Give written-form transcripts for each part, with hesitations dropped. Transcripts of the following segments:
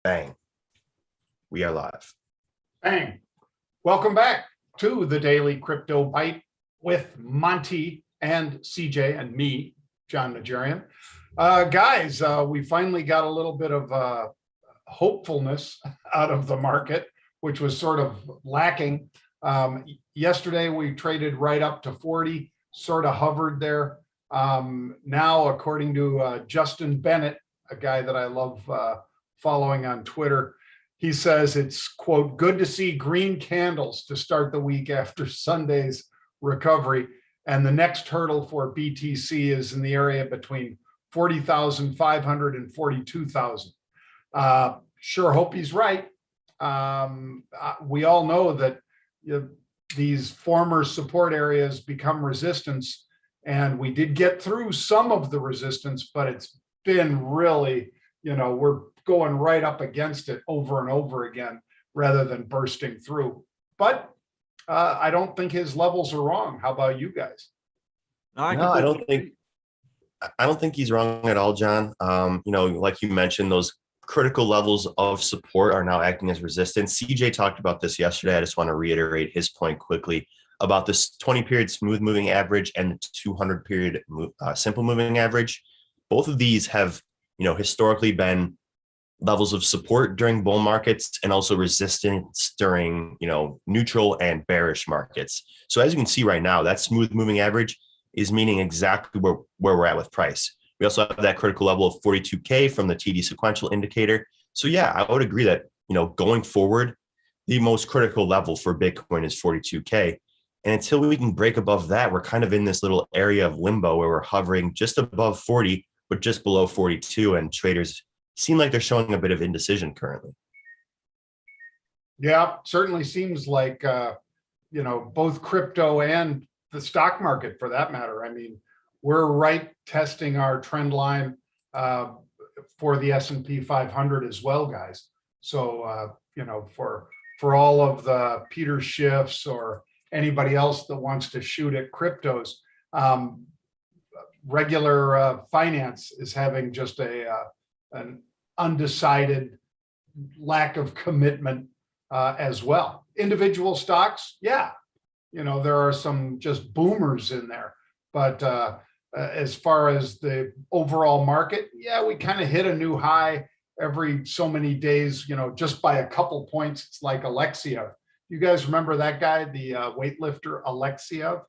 Bang. We are live. Bang. Welcome back to the Daily Crypto Byte with Monty and CJ and me, Jon Najarian. Guys, we finally got a little bit of hopefulness out of the market, which was sort of lacking. Yesterday, we traded right up to 40, sort of hovered there. Now, according to Justin Bennett, a guy that I love following on Twitter, he says it's, quote, good to see green candles to start the week after Sunday's recovery. And the next hurdle for BTC is in the area between 40,500 and 42,000. Sure hope he's right. We all know that these former support areas become resistance, and we did get through some of the resistance, but it's been really, we're going right up against it over and over again rather than bursting through. But I don't think his levels are wrong. How about you guys? I don't think he's wrong at all, John. Like you mentioned, those critical levels of support are now acting as resistance. CJ talked about this yesterday. I just want to reiterate his point quickly about this 20-period smooth moving average and the 200-period simple moving average. Both of these have, historically been levels of support during bull markets and also resistance during, neutral and bearish markets. So as you can see right now, that smooth moving average is meaning exactly where we're at with price. We also have that critical level of 42K from the TD sequential indicator. So yeah, I would agree that, going forward, the most critical level for Bitcoin is 42K. And until we can break above that, we're kind of in this little area of limbo where we're hovering just above 40, but just below 42. And traders seem like they're showing a bit of indecision currently. Yeah, certainly seems like, both crypto and the stock market for that matter. I mean, we're right testing our trend line for the S&P 500 as well, guys. So, for all of the Peter Schiffs or anybody else that wants to shoot at cryptos, regular finance is having just an undecided lack of commitment as well. Individual stocks, yeah, there are some just boomers in there, but as far as the overall market, yeah, we kind of hit a new high every so many days, just by a couple points. It's like Alexiev. You guys remember that guy, the weightlifter Alexiev?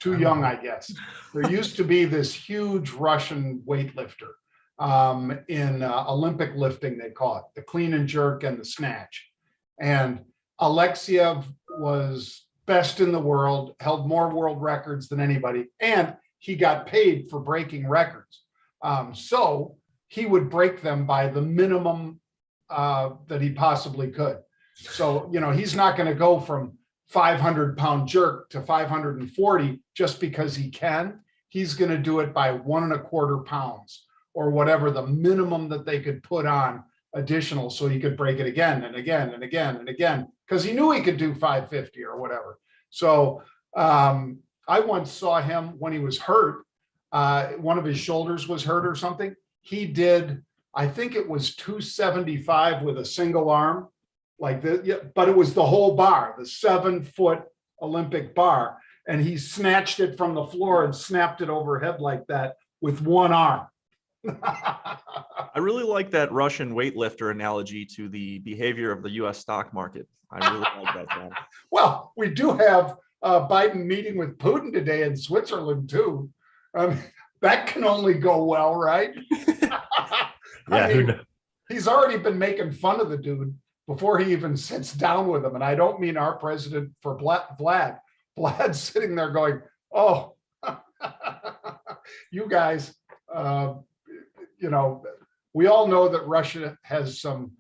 Too young, I guess. There used to be this huge Russian weightlifter in Olympic lifting, they call it, the clean and jerk and the snatch. And Alexiev was best in the world, held more world records than anybody, and he got paid for breaking records. So he would break them by the minimum that he possibly could. So, he's not going to go from 500-pound jerk to 540 just because he can. He's going to do it by 1.25 pounds or whatever the minimum that they could put on additional, so he could break it again and again and again and again, because he knew he could do 550 or whatever. So I once saw him when he was hurt. One of his shoulders was hurt or something. He did, I think it was 275 with a single arm, like this, yeah, but it was the whole bar, the 7-foot Olympic bar. And he snatched it from the floor and snapped it overhead like that with one arm. I really like that Russian weightlifter analogy to the behavior of the U.S. stock market. I really like that, John. Well, we do have Biden meeting with Putin today in Switzerland, too. That can only go well, right? He's already been making fun of the dude before he even sits down with him. And I don't mean our president for Vlad. Vlad's sitting there going, oh, you guys, we all know that Russia has some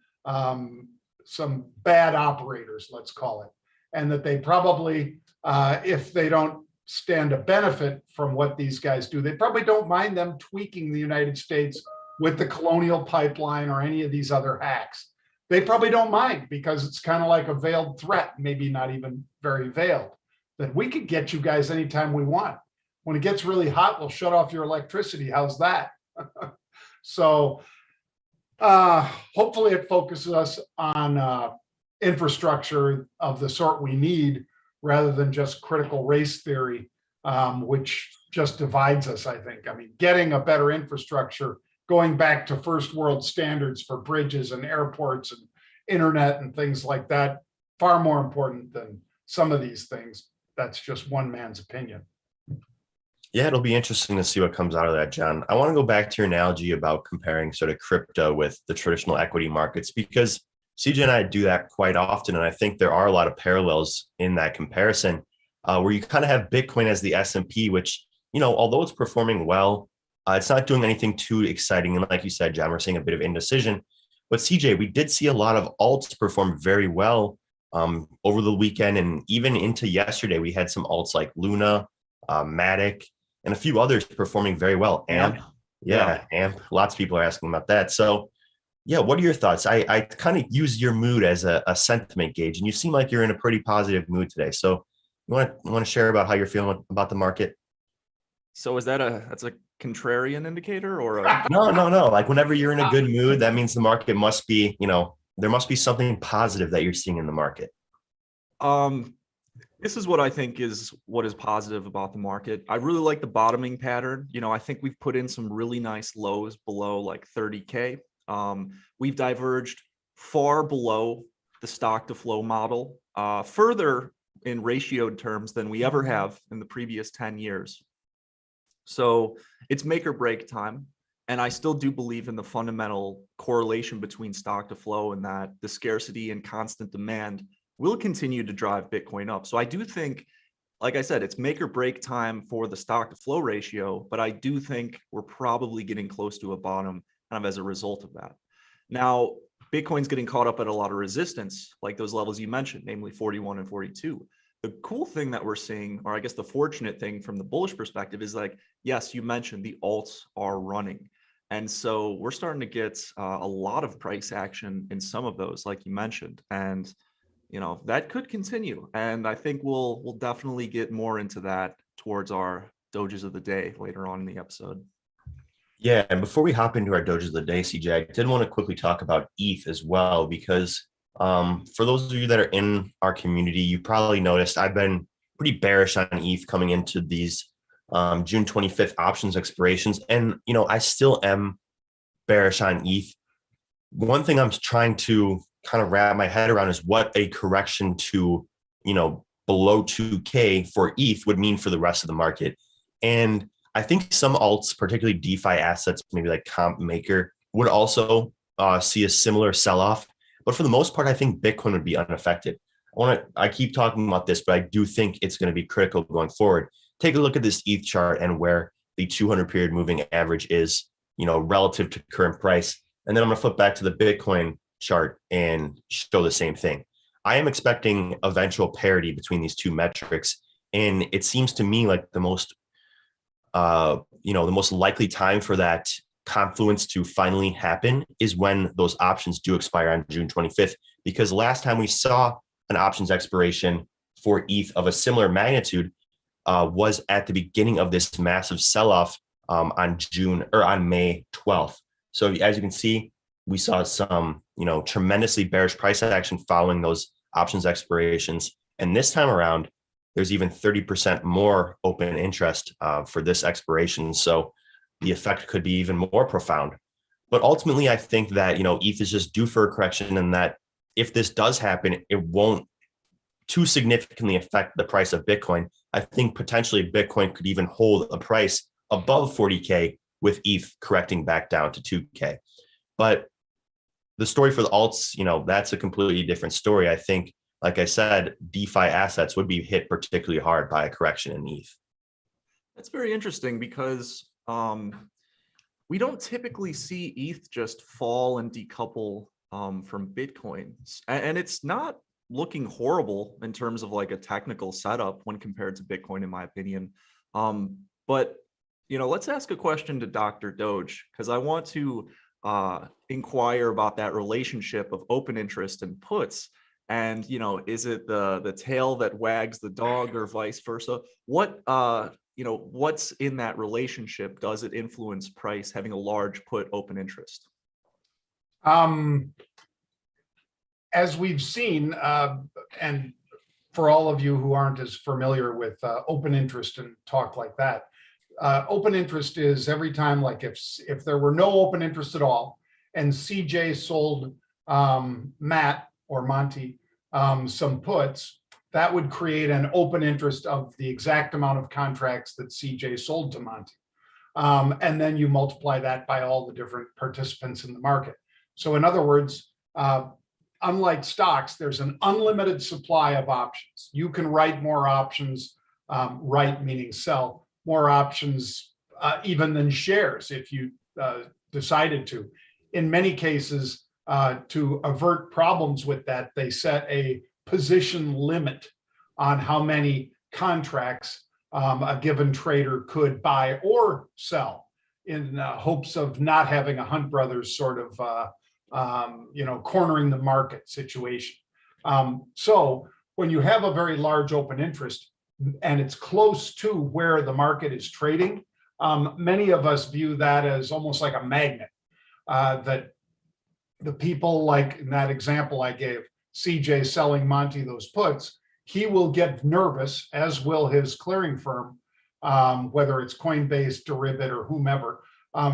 bad operators, let's call it, and that they probably, if they don't stand to benefit from what these guys do, they probably don't mind them tweaking the United States with the colonial pipeline or any of these other hacks. They probably don't mind because it's kind of like a veiled threat, maybe not even very veiled, that we could get you guys anytime we want. When it gets really hot, we'll shut off your electricity. How's that? So Hopefully it focuses us on infrastructure of the sort we need rather than just critical race theory, which just divides us, I think. I mean, getting a better infrastructure, going back to first world standards for bridges and airports and internet and things like that, far more important than some of these things. That's just one man's opinion. Yeah, it'll be interesting to see what comes out of that, John. I want to go back to your analogy about comparing sort of crypto with the traditional equity markets, because CJ and I do that quite often. And I think there are a lot of parallels in that comparison, where you kind of have Bitcoin as the S&P, which, although it's performing well, it's not doing anything too exciting. And like you said, John, we're seeing a bit of indecision. But CJ, we did see a lot of alts perform very well over the weekend. And even into yesterday, we had some alts like Luna, Matic, and a few others performing very well. AMP. Yeah, AMP. Lots of people are asking about that. So, yeah, what are your thoughts? I kind of use your mood as a sentiment gauge, and you seem like you're in a pretty positive mood today. So, you want to share about how you're feeling about the market? So that's a contrarian indicator or No. Like whenever you're in a good mood, that means the market must be, there must be something positive that you're seeing in the market. This is what I think is what is positive about the market. I really like the bottoming pattern. I think we've put in some really nice lows below like 30K. We've diverged far below the stock to flow model, further in ratio terms than we ever have in the previous 10 years. So it's make or break time. And I still do believe in the fundamental correlation between stock to flow, and that the scarcity and constant demand will continue to drive Bitcoin up. So I do think, like I said, it's make or break time for the stock to flow ratio, but I do think we're probably getting close to a bottom kind of as a result of that. Now, Bitcoin's getting caught up at a lot of resistance, like those levels you mentioned, namely 41 and 42. The cool thing that we're seeing, or I guess the fortunate thing from the bullish perspective, is like, yes, you mentioned the alts are running. And so we're starting to get a lot of price action in some of those, like you mentioned. And that could continue. And I think we'll definitely get more into that towards our doges of the day later on in the episode. Yeah, and before we hop into our doges of the day, CJ, I did want to quickly talk about ETH as well, because for those of you that are in our community, you probably noticed I've been pretty bearish on ETH coming into these June 25th options expirations. And, I still am bearish on ETH. One thing I'm trying to kind of wrap my head around is what a correction to, below 2K for ETH would mean for the rest of the market. And I think some alts, particularly DeFi assets, maybe like Comp Maker, would also see a similar sell-off. But for the most part, I think Bitcoin would be unaffected. I keep talking about this, but I do think it's going to be critical going forward. Take a look at this ETH chart and where the 200 period moving average is, relative to current price. And then I'm going to flip back to the Bitcoin chart and show the same thing. I am expecting eventual parity between these two metrics. And it seems to me like the most likely time for that confluence to finally happen is when those options do expire on June 25th, because last time we saw an options expiration for ETH of a similar magnitude was at the beginning of this massive sell-off on May 12th. So as you can see, we saw some, tremendously bearish price action following those options expirations. And this time around, there's even 30% more open interest for this expiration. So the effect could be even more profound. But ultimately, I think that, ETH is just due for a correction, and that if this does happen, it won't too significantly affect the price of Bitcoin. I think potentially Bitcoin could even hold a price above 40K with ETH correcting back down to 2K. But the story for the alts, that's a completely different story. I think, like I said, DeFi assets would be hit particularly hard by a correction in ETH. That's very interesting, because we don't typically see ETH just fall and decouple from Bitcoin. And it's not looking horrible in terms of like a technical setup when compared to Bitcoin, in my opinion. But, let's ask a question to Dr. Doge, because I want to inquire about that relationship of open interest and puts. And, is it the tail that wags the dog, or vice versa? What's in that relationship? Does it influence price having a large put open interest? As we've seen, and for all of you who aren't as familiar with open interest and talk like that, open interest is every time, like if there were no open interest at all, and CJ sold Matt or Monty some puts, that would create an open interest of the exact amount of contracts that CJ sold to Monty. And then you multiply that by all the different participants in the market. So in other words, unlike stocks, there's an unlimited supply of options. You can write more options, write meaning sell, more options even than shares if you decided to. In many cases, to avert problems with that, they set a position limit on how many contracts a given trader could buy or sell in hopes of not having a Hunt Brothers sort of cornering the market situation. So when you have a very large open interest and it's close to where the market is trading, many of us view that as almost like a magnet, that the people, like in that example I gave, CJ selling Monty those puts, he will get nervous, as will his clearing firm, whether it's Coinbase, Deribit, or whomever.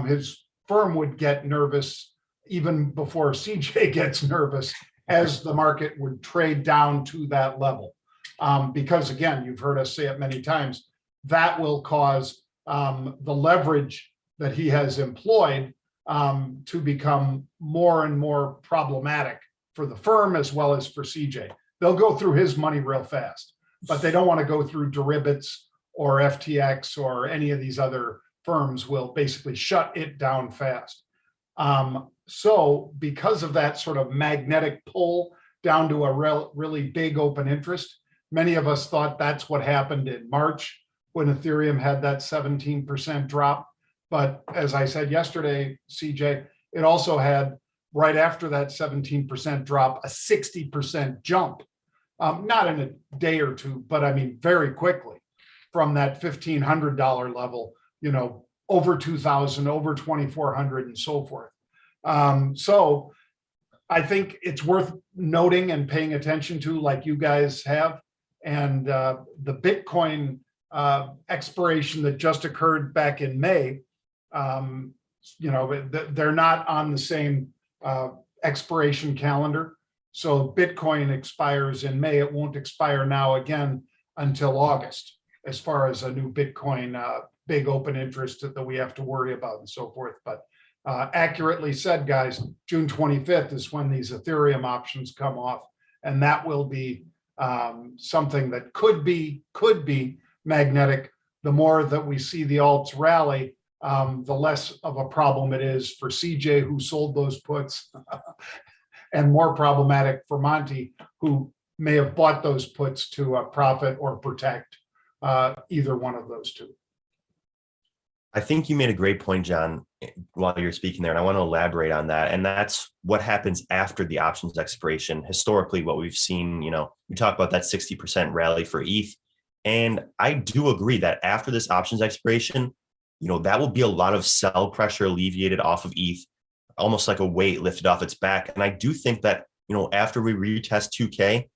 His firm would get nervous even before CJ gets nervous, as the market would trade down to that level. Because again, you've heard us say it many times, that will cause the leverage that he has employed to become more and more problematic for the firm as well as for CJ. They'll go through his money real fast, but they don't want to go through Deribits or FTX or any of these other firms will basically shut it down fast. So because of that sort of magnetic pull down to a really big open interest, many of us thought that's what happened in March when Ethereum had that 17% drop. But as I said yesterday, CJ, it also had, right after that 17% drop, a 60% jump. Not in a day or two, but I mean, very quickly from that $1,500 level, over 2,000, over 2,400 and so forth. So I think it's worth noting and paying attention to, like you guys have. And the Bitcoin expiration that just occurred back in May, they're not on the same expiration calendar. So Bitcoin expires in May. It won't expire now again until August, as far as a new Bitcoin big open interest that we have to worry about and so forth. But accurately said, guys, June 25th is when these Ethereum options come off. And that will be something that could be magnetic. The more that we see the alts rally, the less of a problem it is for CJ, who sold those puts, and more problematic for Monty, who may have bought those puts to profit or protect, either one of those two. I think you made a great point, John, while you're speaking there, and I want to elaborate on that. And that's what happens after the options expiration. Historically, what we've seen, we talk about that 60% rally for ETH. And I do agree that after this options expiration, that will be a lot of sell pressure alleviated off of ETH, almost like a weight lifted off its back. And I do think that, after we retest 2K,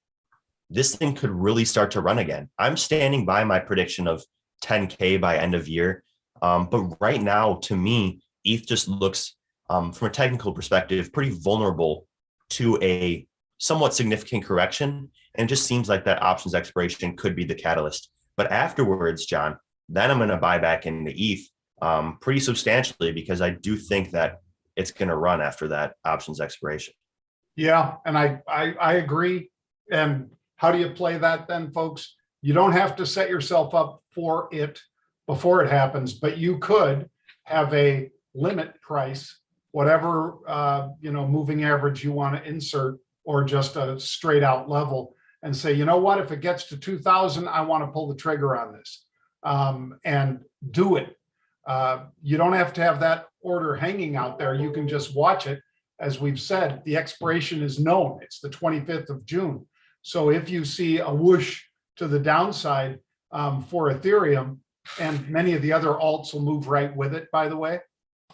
this thing could really start to run again. I'm standing by my prediction of 10K by end of year. But right now, to me, ETH just looks, from a technical perspective, pretty vulnerable to a somewhat significant correction. And it just seems like that options expiration could be the catalyst. But afterwards, John, then I'm going to buy back into ETH pretty substantially, because I do think that it's going to run after that options expiration. Yeah, and I agree. And how do you play that then, folks? You don't have to set yourself up for it before it happens, but you could have a limit price, whatever moving average you want to insert, or just a straight out level, and say, you know what, if it gets to 2,000, I want to pull the trigger on this, and do it. You don't have to have that order hanging out there. You can just watch it. As we've said, the expiration is known. It's the 25th of June. So if you see a whoosh to the downside for Ethereum, and many of the other alts will move right with it, by the way,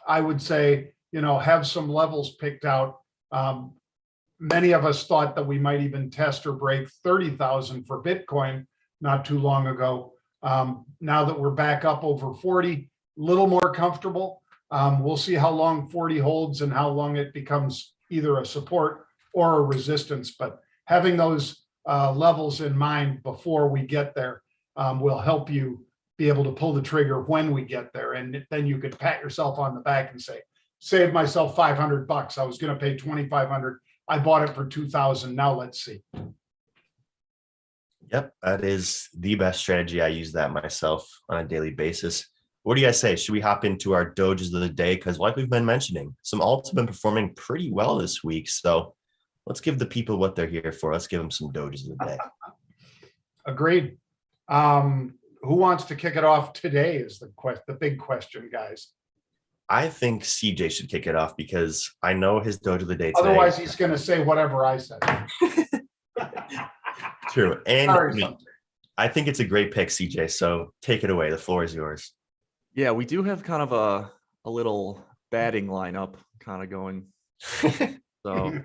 I would say, have some levels picked out Many of us thought that we might even test or break 30,000 for Bitcoin not too long ago. Now that we're back up over 40, a little more comfortable. We'll see how long 40 holds and how long it becomes either a support or a resistance. But having those levels in mind before we get there will help you be able to pull the trigger when we get there. And then you could pat yourself on the back and say, save myself $500. I was going to pay 2,500. I bought it for 2,000. Now let's see. Yep, that is the best strategy. I use that myself on a daily basis. What do you guys say? Should we hop into our doges of the day? Because like we've been mentioning, some alts have been performing pretty well this week. So let's give the people what they're here for. Let's give them some doges of the day. Agreed. Who wants to kick it off today is the big question, guys. I think CJ should kick it off because I know his doge of the day today. Otherwise, he's going to say whatever I said. True. And I think it's a great pick, CJ. So take it away. The floor is yours. Yeah, we do have kind of a little batting lineup kind of going. So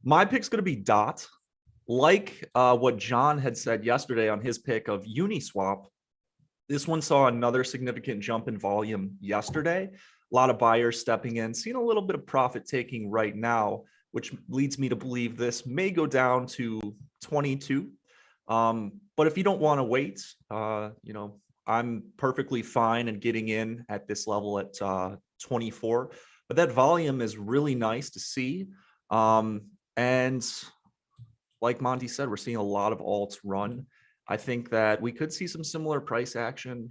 my pick's going to be DOT. Like what John had said yesterday on his pick of Uniswap, this one saw another significant jump in volume yesterday. A lot of buyers stepping in, seeing a little bit of profit taking right now, which leads me to believe this may go down to 22. But if you don't want to wait, I'm perfectly fine in getting in at this level at 24. But that volume is really nice to see. And like Monty said, we're seeing a lot of alts run. I think that we could see some similar price action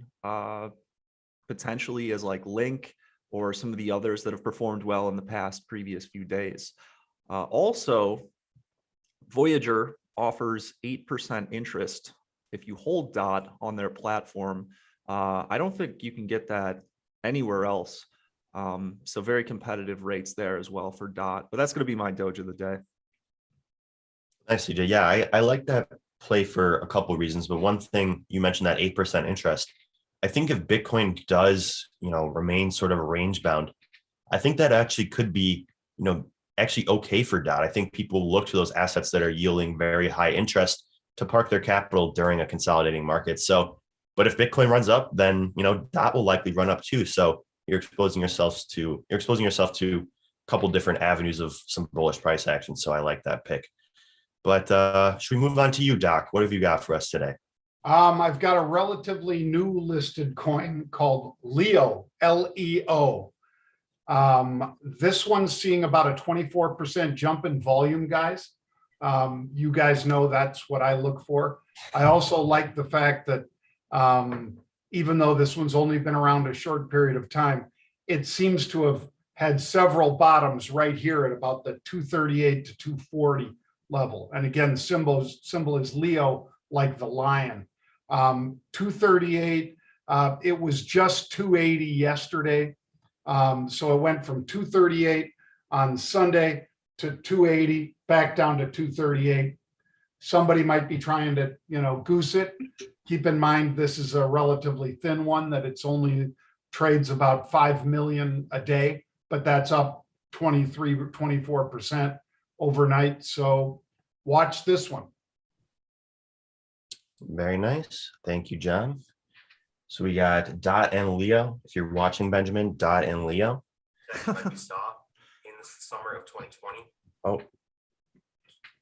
potentially as like Link or some of the others that have performed well in the previous few days. Also, Voyager offers 8% interest if you hold DOT on their platform. I don't think you can get that anywhere else. So very competitive rates there as well for DOT, but that's going to be my doge of the day. Nice, CJ. Yeah, I like that play for a couple of reasons, but one thing you mentioned, that 8% interest. I think if Bitcoin does, remain sort of range bound, I think that actually could be, actually okay for DOT. I think people look to those assets that are yielding very high interest to park their capital during a consolidating market. So, but if Bitcoin runs up, then, DOT will likely run up too. So you're exposing yourself to a couple different avenues of some bullish price action. So I like that pick. But should we move on to you, Doc? What have you got for us today? I've got a relatively new listed coin called Leo, L-E-O. This one's seeing about a 24% jump in volume, guys. You guys know that's what I look for. I also like the fact that even though this one's only been around a short period of time, it seems to have had several bottoms right here at about the 238 to 240 level. And again, symbol is Leo, like the lion. 238, it was just 280 yesterday. So it went from 238 on Sunday to 280, back down to 238. Somebody might be trying to, goose it. Keep in mind, this is a relatively thin one, that it's only trades about 5 million a day, but that's up 23 or 24% overnight. So watch this one. Very nice. Thank you, John. So we got DOT and Leo. If you're watching, Benjamin, DOT and Leo. Like we saw in the summer of 2020. Oh,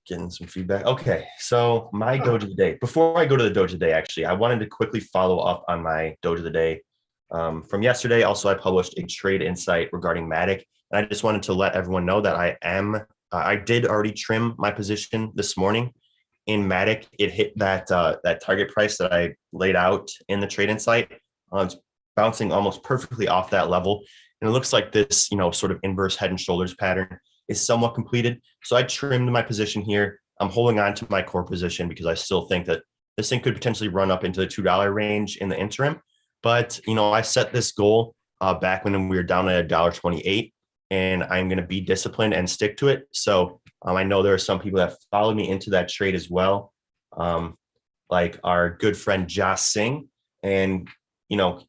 getting some feedback. Okay, so my doge of the day. Before I go to the doge of the day, actually, I wanted to quickly follow up on my doge of the day from yesterday. Also, I published a trade insight regarding Matic, and I just wanted to let everyone know that I did already trim my position this morning in Matic. It hit that target price that I laid out in the trade insight. It's bouncing almost perfectly off that level, and it looks like this, sort of inverse head and shoulders pattern is somewhat completed. So I trimmed my position here. I'm holding on to my core position because I still think that this thing could potentially run up into the $2 range in the interim. But I set this goal back when we were down at $1.28, and I'm going to be disciplined and stick to it. So I know there are some people that followed me into that trade as well, like our good friend Josh Singh. And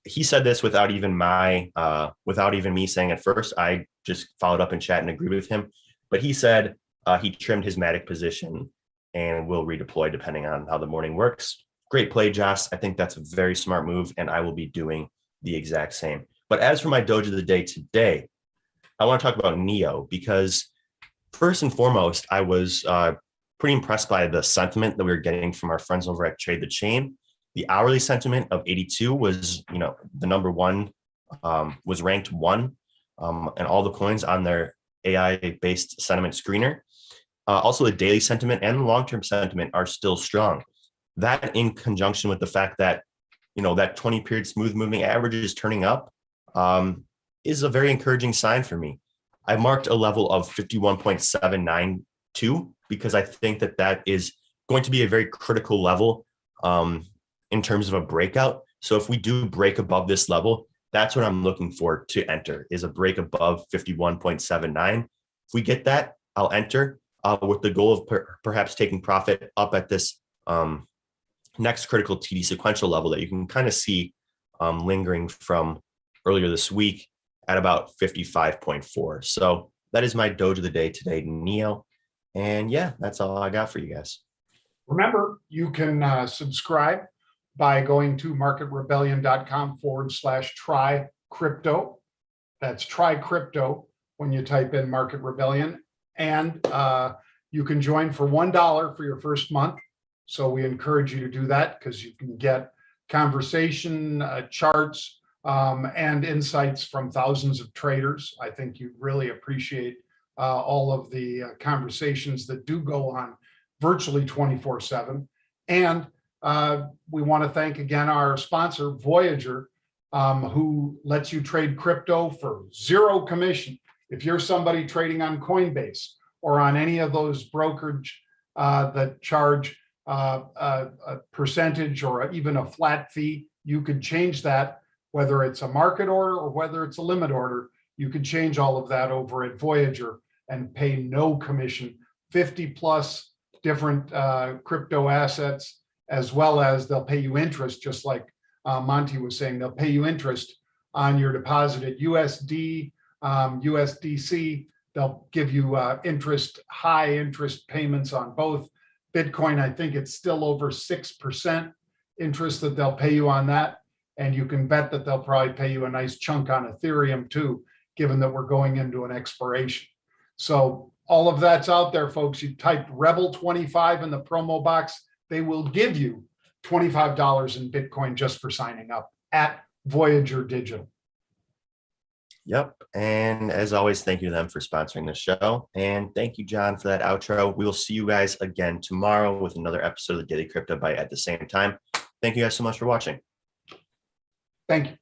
he said this without even me saying it first. I just followed up in chat and agreed with him. But he said he trimmed his Matic position and will redeploy depending on how the morning works. Great play, Josh. I think that's a very smart move, and I will be doing the exact same. But as for my Doge of the day today, I want to talk about NEO because first and foremost, I was pretty impressed by the sentiment that we were getting from our friends over at Trade the Chain. The hourly sentiment of 82 was, the number one, was ranked one, and all the coins on their AI-based sentiment screener. Also, the daily sentiment and the long-term sentiment are still strong. That in conjunction with the fact that, that 20-period smooth moving average is turning up is a very encouraging sign for me. I marked a level of 51.792 because I think that is going to be a very critical level in terms of a breakout. So if we do break above this level, that's what I'm looking for to enter, is a break above 51.79. If we get that, I'll enter with the goal of perhaps taking profit up at this next critical TD sequential level that you can kind of see lingering from earlier this week at about 55.4. So that is my Doge of the day today, NEO. And yeah, that's all I got for you guys. Remember, you can subscribe by going to marketrebellion.com/try crypto. That's try crypto when you type in Market Rebellion. And you can join for $1 for your first month. So we encourage you to do that because you can get conversation, charts, and insights from thousands of traders. I think you'd really appreciate all of the conversations that do go on virtually 24/7. And we want to thank again our sponsor, Voyager, who lets you trade crypto for zero commission. If you're somebody trading on Coinbase or on any of those brokerage that charge a percentage or even a flat fee, you could change that, whether it's a market order or whether it's a limit order. You could change all of that over at Voyager and pay no commission. 50 plus different crypto assets, as well as they'll pay you interest, just like Monty was saying. They'll pay you interest on your deposited USD, USDC. They'll give you high interest payments on both. Bitcoin, I think it's still over 6% interest that they'll pay you on that. And you can bet that they'll probably pay you a nice chunk on Ethereum too, given that we're going into an expiration. So all of that's out there, folks. You type Rebel25 in the promo box. They will give you $25 in Bitcoin just for signing up at Voyager Digital. Yep. And as always, thank you to them for sponsoring the show. And thank you, John, for that outro. We will see you guys again tomorrow with another episode of the Daily Crypto Byte at the same time. Thank you guys so much for watching. Thank you.